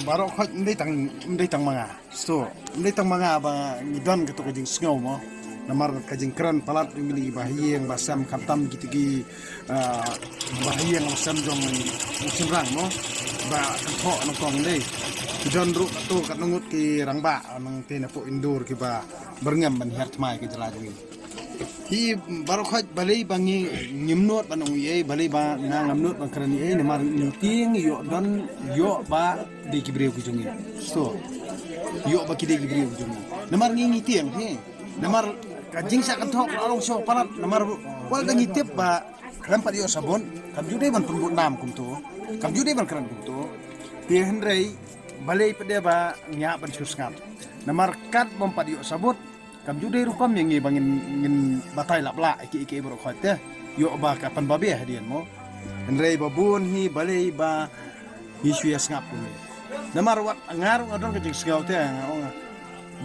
barok khot ndai tang manga sto ndai tang manga ba ngidon ketu kajing sngau mo namar kajing kran palat ngini bahiyeng basam khatam gitigi bahiyeng basam jong musimrang mo ba kho nang kong dei ngidon ru tu kat nungut ki rangba nang tena po indur ki ba berngam ban hert mai ki jelajungi hi barok khot balai bangi nyimnot banung ye balai ba ngamnot ban kran ye namar ting yo don yo ba di kibreu kujungi so yo ba kide kibreu kujungi namar ngi tiang he namar kajing sa kanthok along so palat namar wal da ngitip ba lampat yo sabon kam jude ban pembut nam kum tu kam jude ban kran kum tu ti hendrei balai pede ba nya ban susngap namar kat bompat yo sabut kam jude rupam yang bangin ngin batai lapla iki bro khote yo ba kapan babe hadian mo hendrei babun hi balai ba isu ya ngap kum namar wat ngar adon kajing sgau te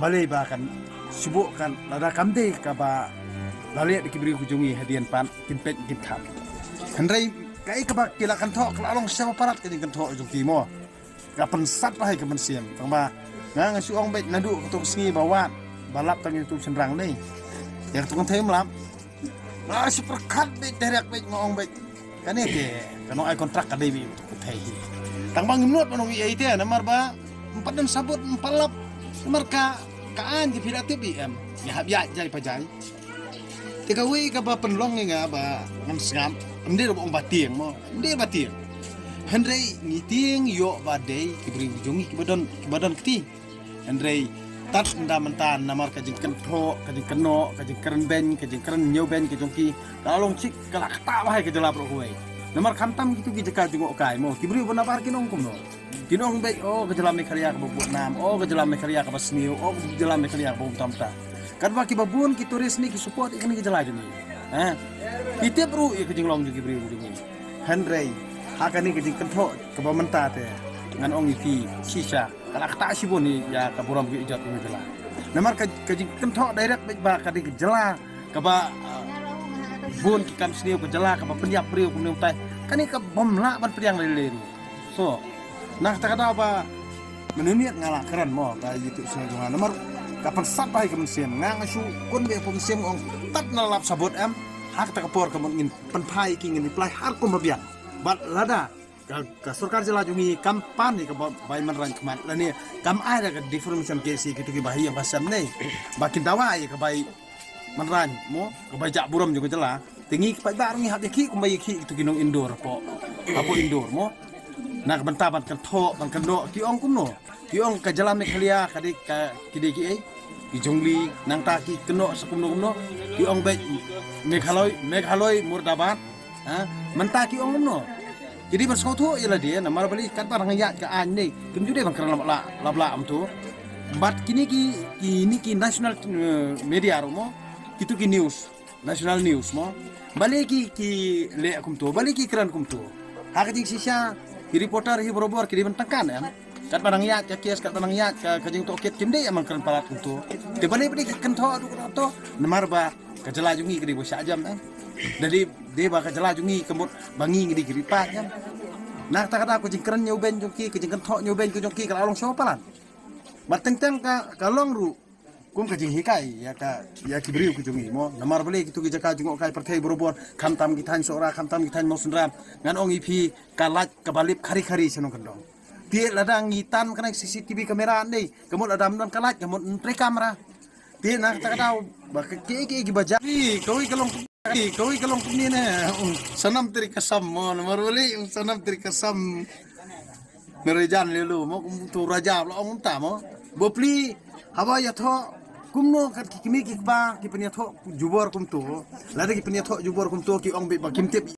balai ba kan sibuk kan lada kamde ka ba lalet dikibri kujungi hadian pan kinpet kinthap hendrei kai ka ba kilakan thok lalong siapa parat kajing kan thok jung timo kapan sat hai ka mensiam tang ba ngang suong bet nadu tok sngi bawat balap tang itu senrang ni yang tukang thai mlam super khat bet derek bet ngong bet kan ke kan ai kontrak ka dewi tok thai tang bang nut manong iya ite namar ba empat dan sabut empalap namar kaan di pilatip em ya habya jai pajai tika wi ka ba penlong nga ba ngam sngam amde ro bong batieng mo amde batieng hendrei ngiting yo ba dei kibri jungi kibadon kti hendrei tat nda mentan namar kajing kentho kajing keno kajing keren ben kajing keren nyo ben kajong ki kalong cik kalak ta ba ke jela pro kuai namar khantam gitu ki jeka jungok kai mo kibri bona bar kinong kum no kinong be oh kejelam ni karya ke bubuk nam oh kejelam ni karya ke basniu oh kejelam ni karya ke bubuk tamta kan ba ki babun ki turis ni ki support ikni ki jela juni kita bro ya kejing long kibri juni hendrei hakani kejing kentho ke bamenta te ngan ong iki sisa kalak ta sibun ni ya ka buram ki ijat ni jela namar kejing kentho direct ba ka di jela ka ba bun ki kam sniu ke jela ka ba penyak priu ku tai kan ni ka bomla ban priang lele so nah tak ada apa menuniat ngalah keren mo kayak gitu sengaja nomor kapan sampai ke mesin ngang asu kun be pemsim ong tat nalap sabut em hak tak kapor ke ngin penpai ki ngin play har kum babian bat lada ka surkar jela jungi kampan ni ke bai menran kemat la ni kam ada ke differentiation kesi gitu ki bahi yang basam ni bakin dawa ke bai menran mo ke bai jak buram juga jela tinggi ke bai ngi hak ki kum bai ki itu ginong indoor po apa indoor mo nak bentaban kan thok ban kan no ki ong kumno ki ong ka jalam ni khalia kadi ka kidi ki ai ki jongli nang ta ki keno sakumno kumno ki ong be meghaloi murdabat menta ki ong kumno jadi ban soto ila dia namar bali kat barang ya ka an ni kim jude ban kan labla am tu bat kini ki national media romo kitu ki news national news mo bali ki le akum tu bali ki kran kum tu hakati sisa ki reporter hi borobor ki bentangkan em kat barang ya ka kias kat barang ya ka kajing toket kimde amang kan palat untuk te bali bali kentho adu to namar ba ka jela jungi ki bo sajam em jadi de ba ka jela jungi kemut bangi ngidi gripat em nak tak ada ku jingkren nyoben jungki ke jingkren tho nyoben ku jungki ka along so palan bateng-teng ka long ru kum kajing hikai ya ki briu ku jungi mo namar bali kitu ki jaka jungok kai perthai borobor khamtam ki than sora khamtam ki than mosundram ngan ong ipi kalat kabalip khari-khari senong kendong tie ladang ngitan kana CCTV kamera ni kemut adam dan kalat kemut tre kamera tie nak tak ada ba ki baja koi kalong ni na sanam tri kasam mo namar bali sanam tri kasam merejan lelu mo tu raja la ong ta mo bopli hawa ya tho kumno kat kimi ki ba ki penya tho jubor kum tu lada ki penya tho jubor kum tu ki ong be ba kim tip